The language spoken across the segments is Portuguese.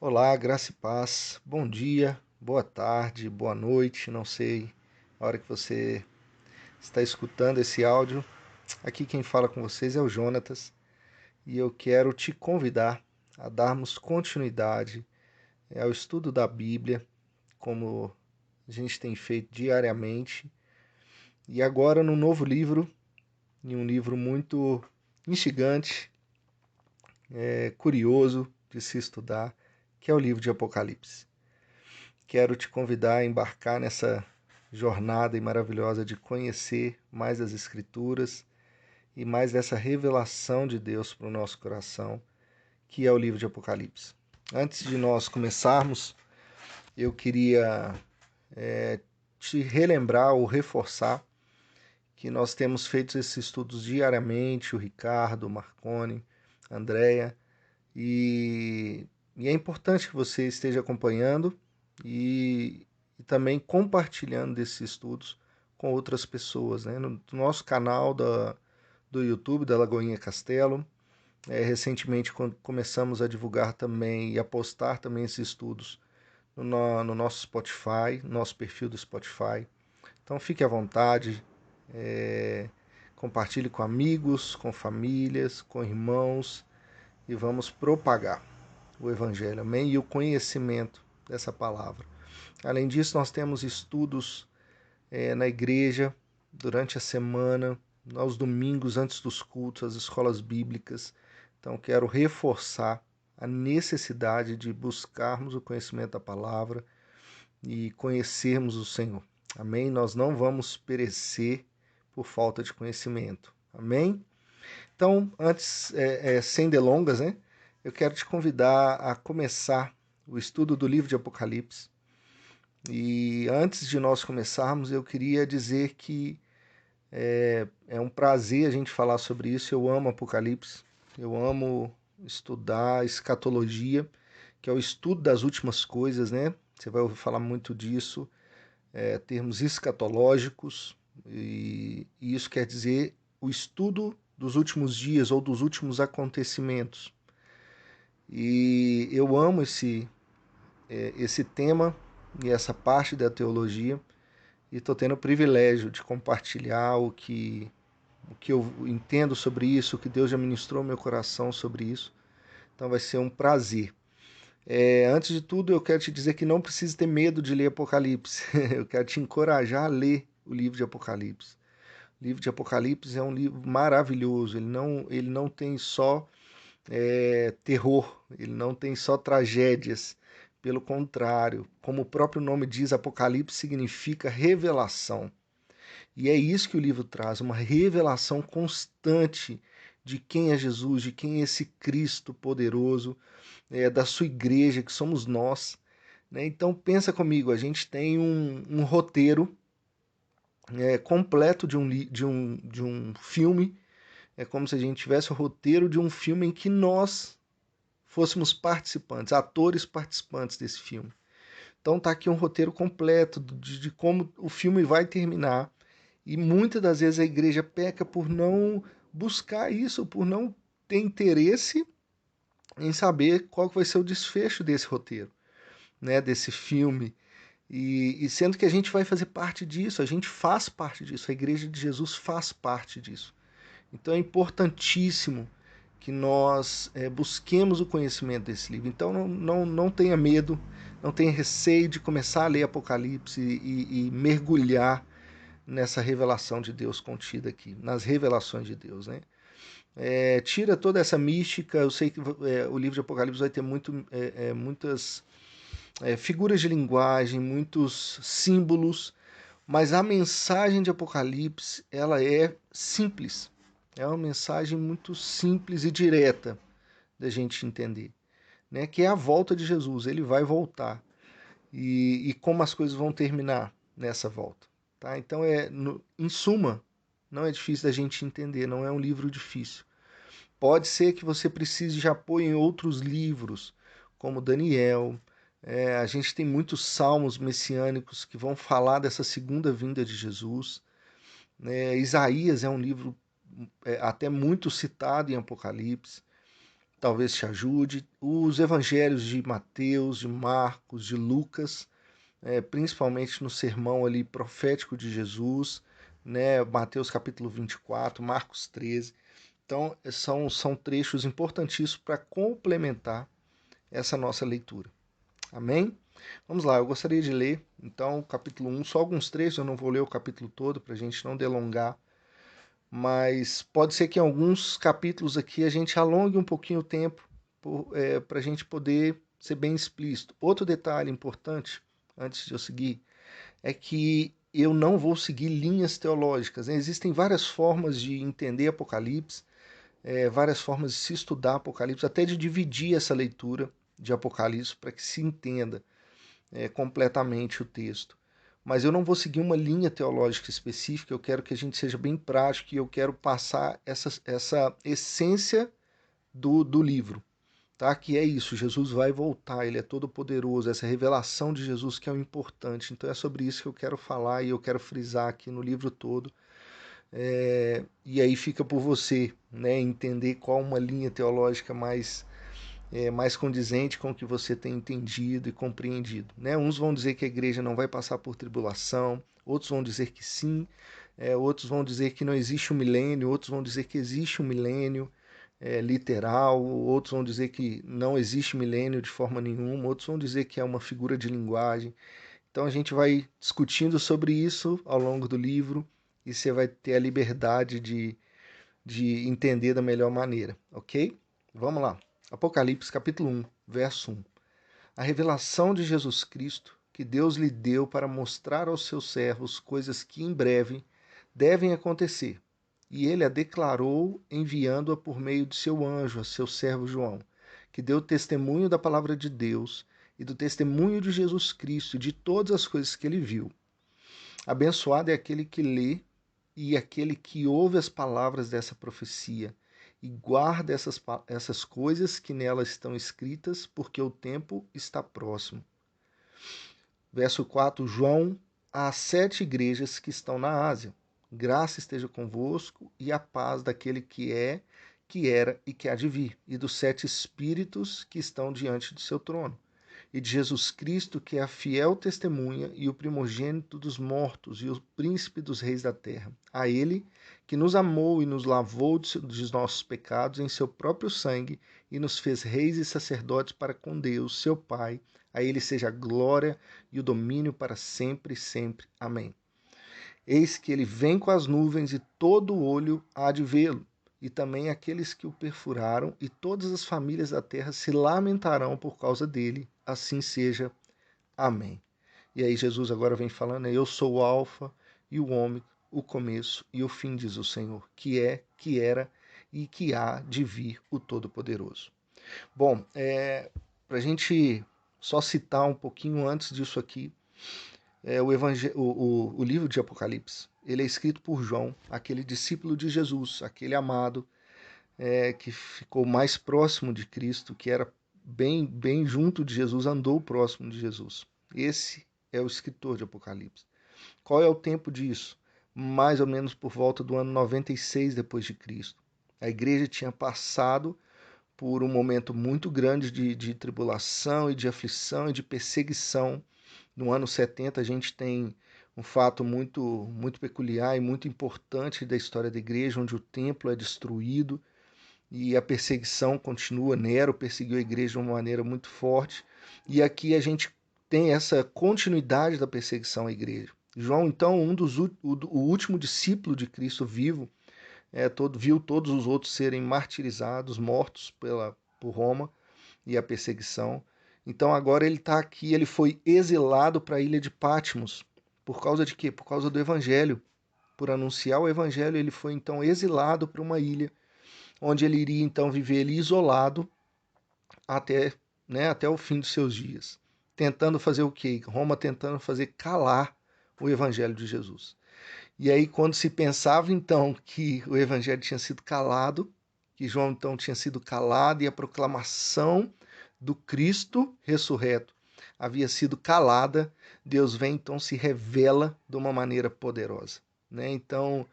Olá, graça e paz. Bom dia, boa tarde, boa noite. Não sei a hora que você está escutando esse áudio. Aqui quem fala com vocês é o Jonatas e eu quero te convidar a darmos continuidade ao estudo da Bíblia, como a gente tem feito diariamente. E agora no novo livro, em um livro muito instigante, curioso de se estudar, que é o livro de Apocalipse. Quero te convidar a embarcar nessa jornada maravilhosa de conhecer mais as Escrituras e mais dessa revelação de Deus para o nosso coração, que é o livro de Apocalipse. Antes de nós começarmos, eu queria te relembrar ou reforçar que nós temos feito esses estudos diariamente, o Ricardo, o Marcone, a Andréia, e é importante que você esteja acompanhando e também compartilhando desses estudos com outras pessoas. Né? No nosso canal do YouTube, da Lagoinha Castelo, recentemente começamos a divulgar também e a postar também esses estudos no nosso Spotify, nosso perfil do Spotify. Então fique à vontade, compartilhe com amigos, com famílias, com irmãos e vamos propagar o Evangelho, amém? E o conhecimento dessa palavra. Além disso, nós temos estudos na igreja durante a semana, aos domingos, antes dos cultos, as escolas bíblicas. Então, quero reforçar a necessidade de buscarmos o conhecimento da palavra e conhecermos o Senhor. Amém? Nós não vamos perecer por falta de conhecimento. Amém? Então, antes, sem delongas, né? Eu quero te convidar a começar o estudo do livro de Apocalipse. E antes de nós começarmos, eu queria dizer que é um prazer a gente falar sobre isso. Eu amo Apocalipse, eu amo estudar escatologia, que é o estudo das últimas coisas, né? Você vai ouvir falar muito disso, termos escatológicos, e isso quer dizer o estudo dos últimos dias ou dos últimos acontecimentos. E eu amo esse tema e essa parte da teologia e estou tendo o privilégio de compartilhar o que eu entendo sobre isso, o que Deus já ministrou no meu coração sobre isso. Então vai ser um prazer. Antes de tudo, eu quero te dizer que não precisa ter medo de ler Apocalipse. Eu quero te encorajar a ler o livro de Apocalipse. O livro de Apocalipse é um livro maravilhoso. Ele não tem só terror, ele não tem só tragédias. Pelo contrário, como o próprio nome diz, Apocalipse significa revelação. E é isso que o livro traz, uma revelação constante de quem é Jesus, de quem é esse Cristo poderoso, da sua igreja, que somos nós. Né? Então pensa comigo, a gente tem um roteiro completo de um filme, é como se a gente tivesse o roteiro de um filme em que nós fôssemos participantes, atores participantes desse filme. Então tá aqui um roteiro completo de como o filme vai terminar. E muitas das vezes a igreja peca por não buscar isso, por não ter interesse em saber qual vai ser o desfecho desse roteiro, né, desse filme. E sendo que a gente vai fazer parte disso, a gente faz parte disso, a igreja de Jesus faz parte disso. Então é importantíssimo que nós busquemos o conhecimento desse livro. Então não tenha medo, não tenha receio de começar a ler Apocalipse e mergulhar nessa revelação de Deus contida aqui, nas revelações de Deus, né? Tira toda essa mística. Eu sei que o livro de Apocalipse vai ter muitas figuras de linguagem, muitos símbolos, mas a mensagem de Apocalipse ela é simples. É uma mensagem muito simples e direta da gente entender, né? Que é a volta de Jesus. Ele vai voltar e como as coisas vão terminar nessa volta. Tá? Então, em suma, não é difícil da gente entender, não é um livro difícil. Pode ser que você precise de apoio em outros livros, como Daniel. A gente tem muitos salmos messiânicos que vão falar dessa segunda vinda de Jesus. Isaías é um livro até muito citado em Apocalipse. talvez te ajude. Os evangelhos de Mateus, de Marcos, de Lucas, principalmente no sermão ali profético de Jesus, né? Mateus capítulo 24, Marcos 13. Então, são trechos importantíssimos para complementar essa nossa leitura. Amém? Vamos lá, eu gostaria de ler, então, o capítulo 1, só alguns trechos, eu não vou ler o capítulo todo para a gente não delongar, mas pode ser que em alguns capítulos aqui a gente alongue um pouquinho o tempo para a gente poder ser bem explícito. Outro detalhe importante, antes de eu seguir, é que eu não vou seguir linhas teológicas, né? Existem várias formas de entender Apocalipse, várias formas de se estudar Apocalipse, até de dividir essa leitura de Apocalipse para que se entenda completamente o texto. Mas eu não vou seguir uma linha teológica específica, eu quero que a gente seja bem prático e eu quero passar essa essência do livro, tá? Que é isso, Jesus vai voltar, ele é todo poderoso, essa revelação de Jesus que é o importante. Então é sobre isso que eu quero falar e eu quero frisar aqui no livro todo. E aí fica por você, né, entender qual uma linha teológica mais condizente com o que você tem entendido e compreendido. Né? Uns vão dizer que a igreja não vai passar por tribulação, outros vão dizer que sim, outros vão dizer que não existe um milênio, outros vão dizer que existe um milênio literal, outros vão dizer que não existe milênio de forma nenhuma, outros vão dizer que é uma figura de linguagem. Então a gente vai discutindo sobre isso ao longo do livro e você vai ter a liberdade de entender da melhor maneira, ok? Vamos lá. Apocalipse capítulo 1, verso 1. A revelação de Jesus Cristo, que Deus lhe deu para mostrar aos seus servos coisas que em breve devem acontecer. E ele a declarou enviando-a por meio de seu anjo, a seu servo João, que deu testemunho da palavra de Deus e do testemunho de Jesus Cristo e de todas as coisas que ele viu. Abençoado é aquele que lê e aquele que ouve as palavras dessa profecia e guarda essas coisas que nelas estão escritas, porque o tempo está próximo. Verso 4, João, às 7 igrejas que estão na Ásia. Graça esteja convosco e a paz daquele que é, que era e que há de vir, e dos 7 espíritos que estão diante do seu trono, e de Jesus Cristo, que é a fiel testemunha e o primogênito dos mortos e o príncipe dos reis da terra. A ele, que nos amou e nos lavou dos nossos pecados em seu próprio sangue e nos fez reis e sacerdotes para com Deus, seu Pai. A ele seja a glória e o domínio para sempre e sempre. Amém. Eis que ele vem com as nuvens e todo olho há de vê-lo, e também aqueles que o perfuraram, e todas as famílias da terra se lamentarão por causa dele. Assim seja. Amém. E aí Jesus agora vem falando, eu sou o alfa e o ômega, o começo e o fim, diz o Senhor, que é, que era e que há de vir o Todo-Poderoso. Bom, para a gente só citar um pouquinho antes disso aqui, o livro de Apocalipse, ele é escrito por João, aquele discípulo de Jesus, aquele amado que ficou mais próximo de Cristo, que era bem junto de Jesus, andou próximo de Jesus. Esse é o escritor de Apocalipse. Qual é o tempo disso? Mais ou menos por volta do ano 96 depois de Cristo. A igreja tinha passado por um momento muito grande de tribulação e de aflição e de perseguição. No ano 70 a gente tem um fato muito peculiar e muito importante da história da igreja, onde o templo é destruído e a perseguição continua. Nero perseguiu a igreja de uma maneira muito forte, e aqui a gente tem essa continuidade da perseguição à igreja. João, então, o último discípulo de Cristo vivo, viu todos os outros serem martirizados, mortos por Roma e a perseguição. Então agora ele está aqui, ele foi exilado para a ilha de Patmos. Por causa de quê? Por causa do evangelho. Por anunciar o evangelho, ele foi então exilado para uma ilha, onde ele iria então viver ali isolado até o fim dos seus dias. Tentando fazer o quê? Roma tentando fazer calar o evangelho de Jesus. E aí, quando se pensava então que o evangelho tinha sido calado, que João então tinha sido calado e a proclamação do Cristo ressurreto havia sido calada, Deus vem então se revela de uma maneira poderosa. Né? Então,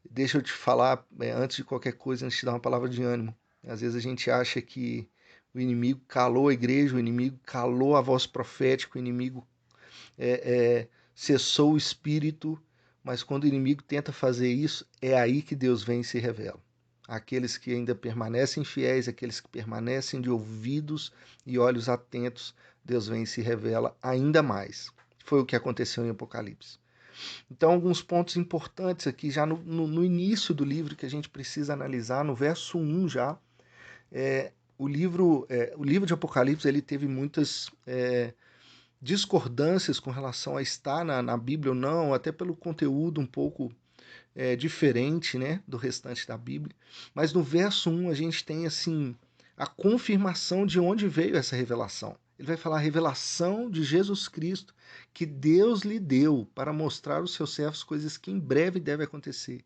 deixa eu te falar, antes de qualquer coisa, antes de te dar uma palavra de ânimo. Às vezes a gente acha que o inimigo calou a igreja, o inimigo calou a voz profética, o inimigo cessou o espírito, mas quando o inimigo tenta fazer isso, é aí que Deus vem e se revela. Aqueles que ainda permanecem fiéis, aqueles que permanecem de ouvidos e olhos atentos, Deus vem e se revela ainda mais. Foi o que aconteceu em Apocalipse. Então, alguns pontos importantes aqui, já no início do livro, que a gente precisa analisar, no verso 1 já, o livro de Apocalipse ele teve muitas discordâncias com relação a estar na Bíblia ou não, até pelo conteúdo um pouco diferente, né, do restante da Bíblia. Mas no verso 1 a gente tem assim a confirmação de onde veio essa revelação. Ele vai falar a revelação de Jesus Cristo que Deus lhe deu para mostrar aos seus servos coisas que em breve devem acontecer.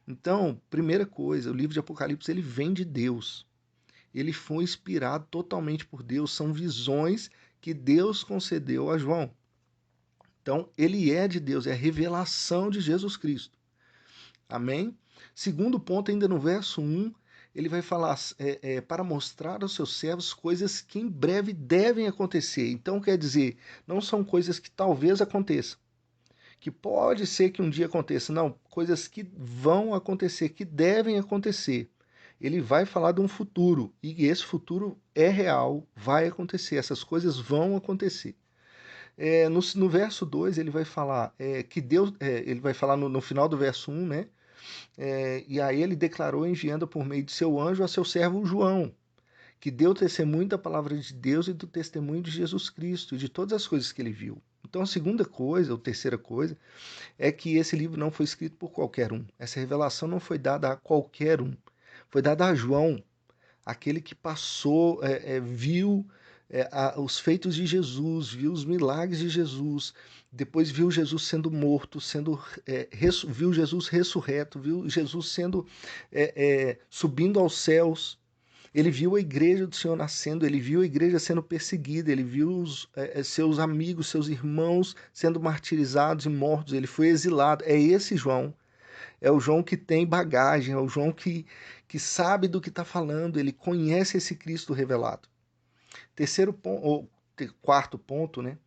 Então, primeira coisa, o livro de Apocalipse ele vem de Deus. Ele foi inspirado totalmente por Deus, são visões que Deus concedeu a João. Então, ele é de Deus, é a revelação de Jesus Cristo. Amém? Segundo ponto, ainda no verso 1, ele vai falar para mostrar aos seus servos coisas que em breve devem acontecer. Então, quer dizer, não são coisas que talvez aconteçam, que pode ser que um dia aconteça. Não, coisas que vão acontecer, que devem acontecer. Ele vai falar de um futuro, e esse futuro é real, vai acontecer, essas coisas vão acontecer. No verso 2 ele vai falar que Deus, ele vai falar no final do verso 1, né? E aí ele declarou enviando por meio de seu anjo a seu servo João, que deu testemunho da palavra de Deus e do testemunho de Jesus Cristo e de todas as coisas que ele viu. Então a segunda coisa, ou terceira coisa, é que esse livro não foi escrito por qualquer um. Essa revelação não foi dada a qualquer um. Foi dada a João, aquele que passou, viu os feitos de Jesus, viu os milagres de Jesus, depois viu Jesus sendo morto, viu Jesus ressurreto, viu Jesus sendo subindo aos céus. Ele viu a igreja do Senhor nascendo, ele viu a igreja sendo perseguida, ele viu seus amigos, seus irmãos sendo martirizados e mortos, ele foi exilado. É esse João. É o João que tem bagagem, é o João que sabe do que está falando, ele conhece esse Cristo revelado. Terceiro ponto, ou quarto ponto, né?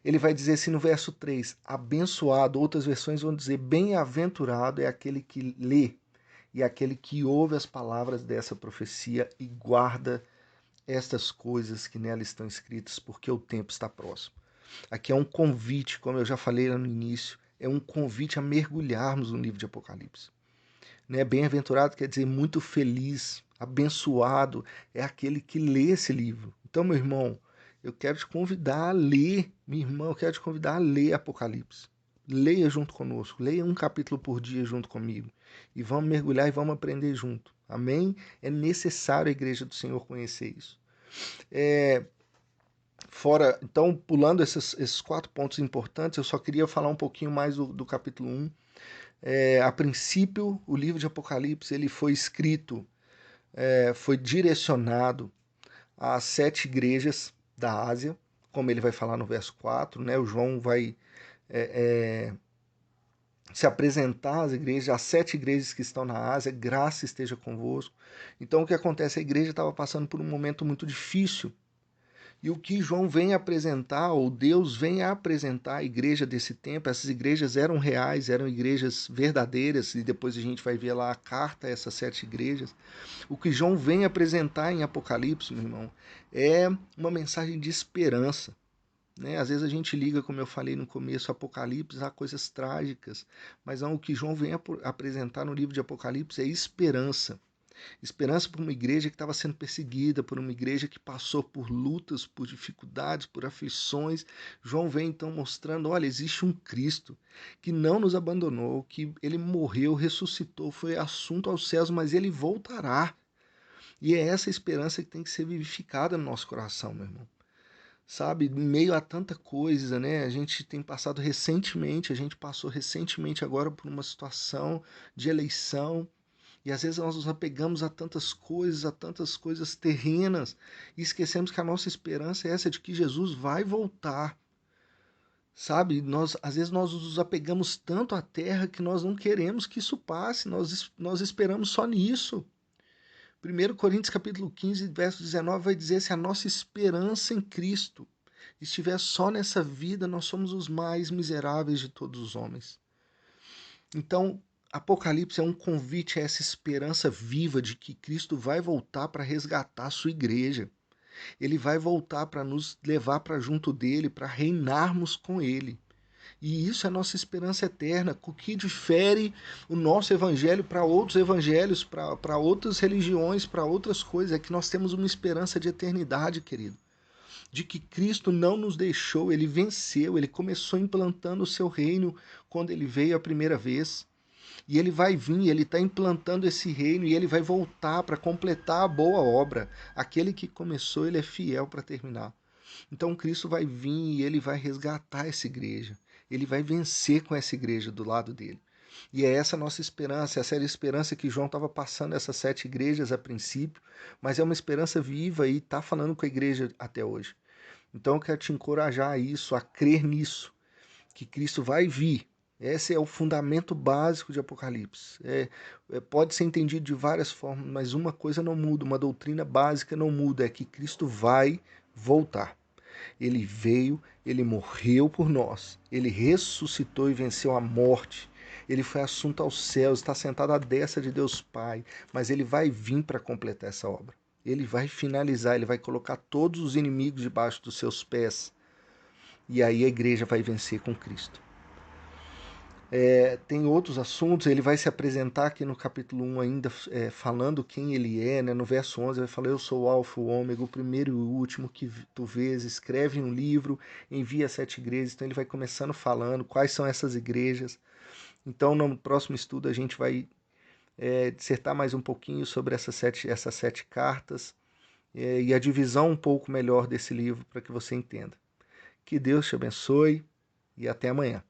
Ele vai dizer assim no verso 3, abençoado, outras versões vão dizer bem-aventurado é aquele que lê e aquele que ouve as palavras dessa profecia e guarda estas coisas que nela estão escritas, porque o tempo está próximo. Aqui é um convite, como eu já falei lá no início, é um convite a mergulharmos no livro de Apocalipse. Né? Bem-aventurado quer dizer muito feliz, abençoado é aquele que lê esse livro. Então, meu irmão, eu quero te convidar a ler, minha irmã, eu quero te convidar a ler Apocalipse. Leia junto conosco, leia um capítulo por dia junto comigo. E vamos mergulhar e vamos aprender junto. Amém? É necessário a igreja do Senhor conhecer isso. Então, pulando esses 4 pontos importantes, eu só queria falar um pouquinho mais do capítulo 1. A princípio, o livro de Apocalipse ele foi escrito, foi direcionado às 7 igrejas da Ásia, como ele vai falar no verso 4, né? O João vai se apresentar às igrejas, às 7 igrejas que estão na Ásia, graça esteja convosco. Então o que acontece? A igreja estava passando por um momento muito difícil, e o que João vem apresentar, ou Deus vem apresentar à igreja desse tempo, essas igrejas eram reais, eram igrejas verdadeiras, e depois a gente vai ver lá a carta a essas 7 igrejas. O que João vem apresentar em Apocalipse, meu irmão, é uma mensagem de esperança. Né? Às vezes a gente liga, como eu falei no começo, Apocalipse a coisas trágicas, mas não, o que João vem apresentar no livro de Apocalipse é esperança. Esperança por uma igreja que estava sendo perseguida, por uma igreja que passou por lutas, por dificuldades, por aflições. João vem então mostrando, olha, existe um Cristo que não nos abandonou, que ele morreu, ressuscitou, foi assunto aos céus, mas ele voltará. E é essa esperança que tem que ser vivificada no nosso coração, meu irmão. Sabe, em meio a tanta coisa, né? A gente passou recentemente agora por uma situação de eleição, e às vezes nós nos apegamos a tantas coisas terrenas, e esquecemos que a nossa esperança é essa de que Jesus vai voltar. Sabe, às vezes nós nos apegamos tanto à terra que nós não queremos que isso passe, nós esperamos só nisso. 1 Coríntios capítulo 15, verso 19, vai dizer: se a nossa esperança em Cristo estiver só nessa vida, nós somos os mais miseráveis de todos os homens. Então, Apocalipse é um convite a essa esperança viva de que Cristo vai voltar para resgatar a sua igreja. Ele vai voltar para nos levar para junto dele, para reinarmos com ele. E isso é a nossa esperança eterna. O que difere o nosso evangelho para outros evangelhos, para outras religiões, para outras coisas, é que nós temos uma esperança de eternidade, querido. De que Cristo não nos deixou, ele venceu, ele começou implantando o seu reino quando ele veio a primeira vez. E ele vai vir, ele está implantando esse reino e ele vai voltar para completar a boa obra. Aquele que começou, ele é fiel para terminar. Então Cristo vai vir e ele vai resgatar essa igreja. Ele vai vencer com essa igreja do lado dele. E é essa a nossa esperança, essa era a esperança que João estava passando essas 7 igrejas a princípio, mas é uma esperança viva e está falando com a igreja até hoje. Então eu quero te encorajar a isso, a crer nisso, que Cristo vai vir. Esse é o fundamento básico de Apocalipse. Pode ser entendido de várias formas, mas uma coisa não muda, uma doutrina básica não muda, é que Cristo vai voltar. Ele veio, ele morreu por nós, ele ressuscitou e venceu a morte. Ele foi assunto aos céus, está sentado à destra de Deus Pai, mas ele vai vir para completar essa obra. Ele vai finalizar, ele vai colocar todos os inimigos debaixo dos seus pés. E aí a igreja vai vencer com Cristo. Tem outros assuntos, ele vai se apresentar aqui no capítulo 1 ainda, falando quem ele é, né? No verso 11 ele vai falar: eu sou o alfa e o ômega, o primeiro e o último que tu vês, escreve um livro, envia 7 igrejas. Então ele vai começando falando quais são essas igrejas. Então no próximo estudo a gente vai dissertar mais um pouquinho sobre essas sete cartas e a divisão um pouco melhor desse livro para que você entenda. Que Deus te abençoe e até amanhã.